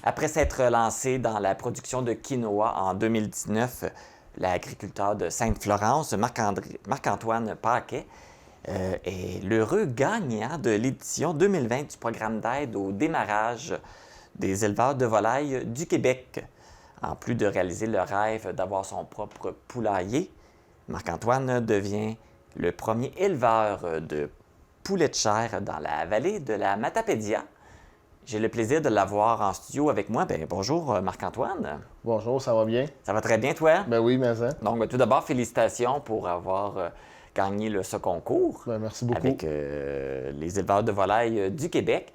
Après s'être lancé dans la production de quinoa en 2019, l'agriculteur de Sainte-Florence, Marc-Antoine Paquet, est l'heureux gagnant de l'édition 2020 du programme d'aide au démarrage des éleveurs de volailles du Québec. En plus de réaliser le rêve d'avoir son propre poulailler, Marc-Antoine devient le premier éleveur de poulets de chair dans la vallée de la Matapédia. J'ai le plaisir de l'avoir en studio avec moi. Bonjour Marc-Antoine. Bonjour, ça va bien? Ça va très bien, toi? Ben oui, mais ça. Donc, tout d'abord, félicitations pour avoir gagné ce concours Ben, merci beaucoup. avec les éleveurs de volailles du Québec.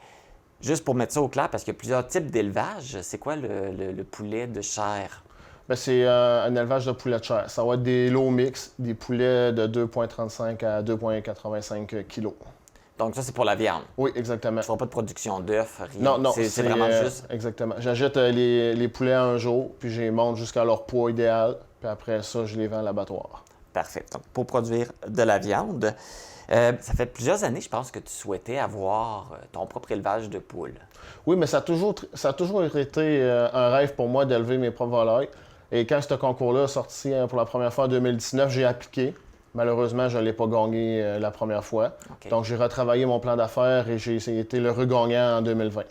Juste pour mettre ça au clair, parce qu'il y a plusieurs types d'élevage, c'est quoi le poulet de chair? Ben, c'est un élevage de poulets de chair. Ça va être des lots mix, des poulets de 2,35 à 2,85 kg. Donc, ça, c'est pour la viande. Oui, exactement. Tu ne feras pas de production d'œufs, rien. Non, c'est vraiment juste. Exactement. J'achète les poulets un jour, puis je les monte jusqu'à leur poids idéal, puis après ça, je les vends à l'abattoir. Parfait. Donc, pour produire de la viande, ça fait plusieurs années, je pense, que tu souhaitais avoir ton propre élevage de poules. Oui, mais ça a toujours été un rêve pour moi d'élever mes propres volailles. Et quand ce concours-là est sorti pour la première fois en 2019, j'ai appliqué. Malheureusement, je ne l'ai pas gagné la première fois. Okay. Donc, j'ai retravaillé mon plan d'affaires et j'ai été le regagnant en 2020.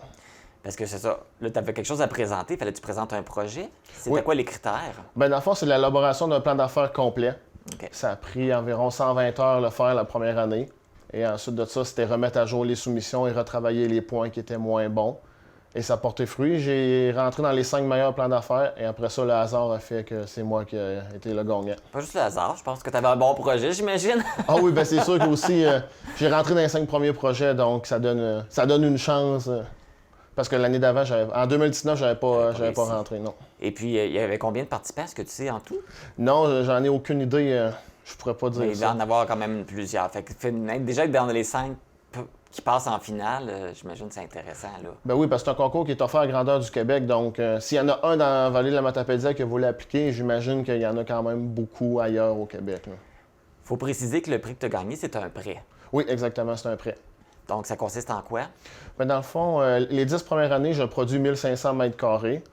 Parce que c'est ça. Là, tu avais quelque chose à présenter. Fallait que tu présentes un projet. C'était Oui. quoi les critères? Bien, dans le fond, c'est l'élaboration d'un plan d'affaires complet. Okay. Ça a pris environ 120 heures le faire la première année. Et ensuite de ça, c'était remettre à jour les soumissions et retravailler les points qui étaient moins bons. Et ça a porté fruit. J'ai rentré dans les 5 meilleurs plans d'affaires. Et après ça, le hasard a fait que c'est moi qui ai été le gagnant. Pas juste le hasard. Je pense que tu avais un bon projet, j'imagine. Ah oui, bien c'est sûr que aussi j'ai rentré dans les 5 premiers projets. Donc, ça donne une chance. Parce que l'année d'avant, en 2019, j'avais pas rentré, non. Et puis, il y avait combien de participants, est-ce que tu sais, en tout? Non, j'en ai aucune idée. Je pourrais pas dire ça. Mais il va en avoir quand même plusieurs. Fait que déjà, dans les 5 qui passent en finale, j'imagine que c'est intéressant, là. Ben oui, parce que c'est un concours qui est offert à grandeur du Québec. Donc, s'il y en a un dans la vallée de la Matapédia qui a voulu appliquer, j'imagine qu'il y en a quand même beaucoup ailleurs au Québec. Il faut préciser que le prix que tu as gagné, c'est un prêt. Oui, exactement, c'est un prêt. Donc, ça consiste en quoi? Ben, dans le fond, les 10 premières années, je produis 1500 mètres carrés.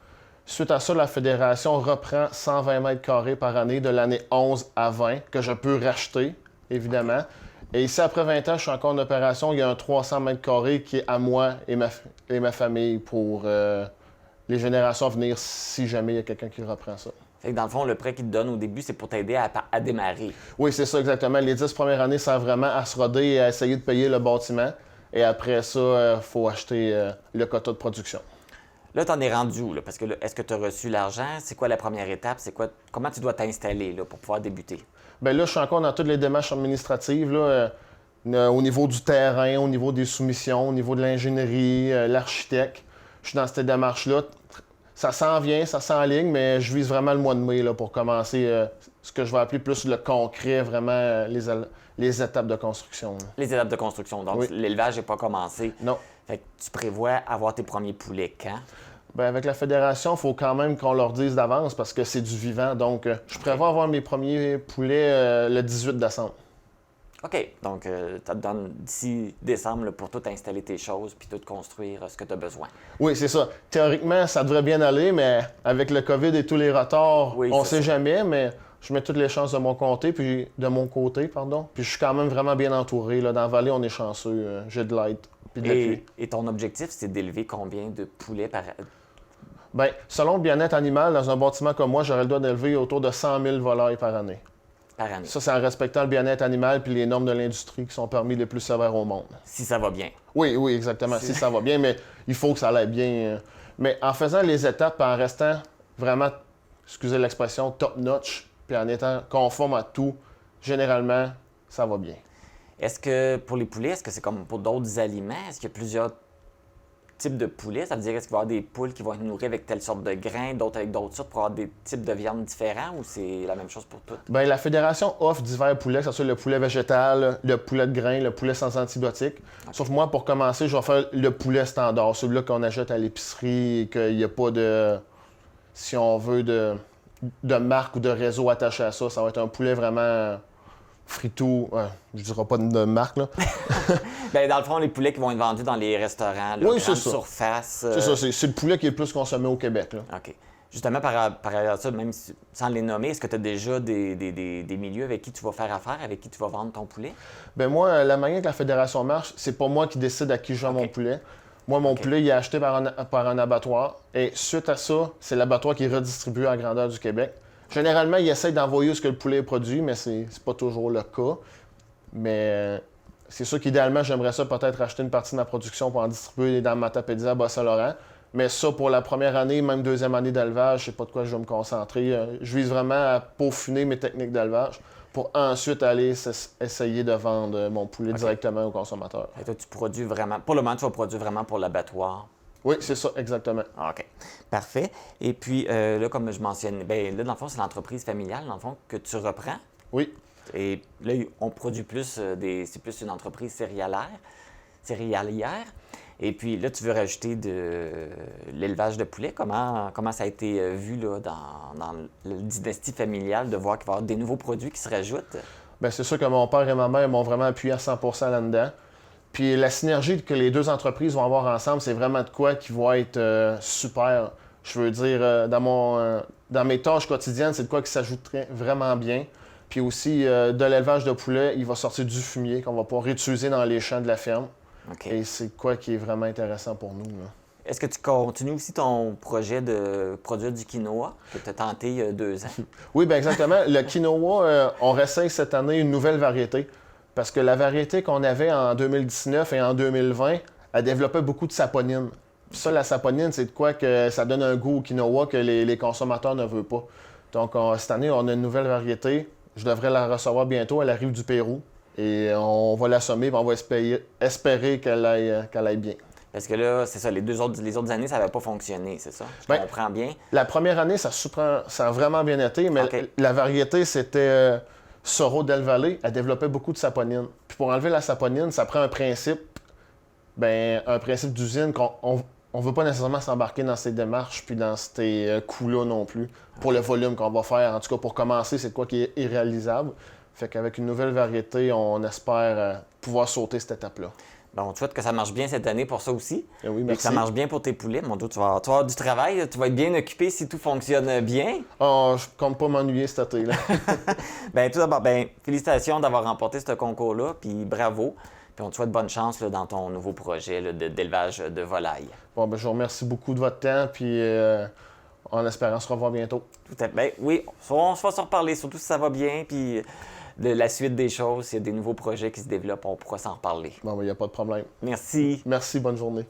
Suite à ça, la Fédération reprend 120 mètres carrés par année de l'année 11 à 20, que je peux racheter, évidemment. Okay. Et ici, après 20 ans, je suis encore en opération. Il y a un 300 mètres carrés qui est à moi et ma famille pour les générations à venir, si jamais il y a quelqu'un qui reprend ça. Fait que dans le fond, le prêt qu'ils te donnent au début, c'est pour t'aider à démarrer. Oui, c'est ça exactement. Les 10 premières années servent vraiment à se roder et à essayer de payer le bâtiment. Et après ça, il faut acheter le quota de production. Là, tu en es rendu où? Là? Parce que est-ce que tu as reçu l'argent? C'est quoi la première étape? Comment tu dois t'installer là, pour pouvoir débuter? Bien là, je suis encore dans toutes les démarches administratives, là, au niveau du terrain, au niveau des soumissions, au niveau de l'ingénierie, l'architecte. Je suis dans cette démarche-là. Ça s'en vient, ça s'enligne, mais je vise vraiment le mois de mai là, pour commencer ce que je vais appeler plus le concret, vraiment les étapes de construction. Là. Les étapes de construction. Donc, oui. L'élevage n'est pas commencé. Non. Fait que tu prévois avoir tes premiers poulets quand? Bien, avec la fédération, il faut quand même qu'on leur dise d'avance parce que c'est du vivant. Donc, je prévois avoir mes premiers poulets le 18 décembre. OK. Donc, ça te donne d'ici décembre là, pour tout installer tes choses puis tout construire ce que tu as besoin. Oui, c'est ça. Théoriquement, ça devrait bien aller, mais avec le COVID et tous les retards, on ne sait jamais, mais je mets toutes les chances de mon côté, puis je suis quand même vraiment bien entouré. Là. Dans la vallée, on est chanceux. J'ai de l'aide. Et ton objectif, c'est d'élever combien de poulets par année? Bien, selon le bien-être animal, dans un bâtiment comme moi, j'aurais le droit d'élever autour de 100 000 volailles par année. Par année. Ça, c'est en respectant le bien-être animal puis les normes de l'industrie qui sont parmi les plus sévères au monde. Si ça va bien. Oui, exactement. Si ça va bien, mais il faut que ça aille bien. Mais en faisant les étapes, en restant vraiment, excusez l'expression, top-notch, puis en étant conforme à tout, généralement, ça va bien. Est-ce que pour les poulets, est-ce que c'est comme pour d'autres aliments? Est-ce qu'il y a plusieurs types de poulets? Ça veut dire est-ce qu'il va y avoir des poules qui vont être nourries avec telle sorte de grains, d'autres avec d'autres sortes pour avoir des types de viande différents ou c'est la même chose pour toutes? Bien, la Fédération offre divers poulets, que ce soit le poulet végétal, le poulet de grains, le poulet sans antibiotiques. Okay. Sauf moi, pour commencer, je vais faire le poulet standard, celui-là qu'on achète à l'épicerie et qu'il n'y a pas de, si on veut, de marque ou de réseau attaché à ça. Ça va être un poulet vraiment Frito, je dirais pas de marque, là. Ben, dans le fond, les poulets qui vont être vendus dans les restaurants, là, Oui, c'est grande ça. surface. C'est ça, c'est le poulet qui est le plus consommé au Québec, là. OK. Justement, par ailleurs de ça, même sans les nommer, est-ce que tu as déjà des milieux avec qui tu vas faire affaire, avec qui tu vas vendre ton poulet? Ben moi, la manière que la fédération marche, c'est pas moi qui décide à qui je vends mon poulet. Moi, mon poulet, il est acheté par un abattoir. Et suite à ça, c'est l'abattoir qui est redistribué à la grandeur du Québec. Généralement, il essaie d'envoyer où ce que le poulet est produit, mais c'est pas toujours le cas. Mais c'est sûr qu'idéalement, j'aimerais ça peut-être acheter une partie de ma production pour en distribuer dans Matapédia à Bas-Saint-Laurent. Mais ça, pour la première année, même deuxième année d'élevage, je sais pas de quoi je vais me concentrer. Je vise vraiment à peaufiner mes techniques d'élevage pour ensuite aller essayer de vendre mon poulet directement au consommateur. Et toi, tu produis vraiment, pour le moment, tu vas produire vraiment pour l'abattoir. Oui, c'est ça, exactement. OK. Parfait. Et puis, là, comme je mentionnais, ben là, dans le fond, c'est l'entreprise familiale, dans le fond, que tu reprends. Oui. Et là, on produit plus c'est plus une entreprise céréalière. Et puis là, tu veux rajouter de l'élevage de poulet. Comment ça a été vu là, dans la dynastie familiale de voir qu'il va y avoir des nouveaux produits qui se rajoutent? Bien, c'est sûr que mon père et ma mère m'ont vraiment appuyé à 100% là-dedans. Puis la synergie que les deux entreprises vont avoir ensemble, c'est vraiment de quoi qui va être super. Je veux dire, dans mes tâches quotidiennes, c'est de quoi qui s'ajouterait vraiment bien. Puis aussi, de l'élevage de poulet, il va sortir du fumier qu'on va pouvoir réutiliser dans les champs de la ferme. Okay. Et c'est quoi qui est vraiment intéressant pour nous, là. Est-ce que tu continues aussi ton projet de produire du quinoa que tu as tenté il y a 2 ans? Oui, bien exactement. Le quinoa, on réessaye cette année une nouvelle variété. Parce que la variété qu'on avait en 2019 et en 2020, elle développait beaucoup de saponine. Puis ça, la saponine, c'est de quoi que ça donne un goût au quinoa que les consommateurs ne veulent pas. Donc, cette année, on a une nouvelle variété. Je devrais la recevoir bientôt. Elle arrive du Pérou. Et on va l'assommer et on va espérer qu'elle aille bien. Parce que là, c'est ça, les autres années, ça n'avait pas fonctionné, c'est ça? Je comprends bien. La première année, ça a vraiment bien été, mais la variété, c'était Soro del Valle. Elle développait beaucoup de saponine. Puis pour enlever la saponine, ça prend un principe d'usine qu'on ne veut pas nécessairement s'embarquer dans ces démarches puis dans ces coûts-là non plus. Pour le volume qu'on va faire, en tout cas pour commencer, c'est quoi qui est irréalisable. Fait qu'avec une nouvelle variété, on espère pouvoir sauter cette étape-là. Bon, on te souhaite que ça marche bien cette année pour ça aussi. Et oui, Et merci. que ça marche bien pour tes poulets. Mon Dieu, tu vas avoir du travail, tu vas être bien occupé si tout fonctionne bien. Oh, je compte pas m'ennuyer cet été-là. Bien, tout d'abord, félicitations d'avoir remporté ce concours-là, puis bravo. Puis on te souhaite bonne chance là, dans ton nouveau projet là, d'élevage de volailles. Bon, je vous remercie beaucoup de votre temps, puis en espérant se revoir bientôt. Tout à fait. Ben, oui, on va se reparler, surtout si ça va bien, puis de la suite des choses, s'il y a des nouveaux projets qui se développent, on pourra s'en reparler. Bon, il n'y a pas de problème. Merci. Merci, bonne journée.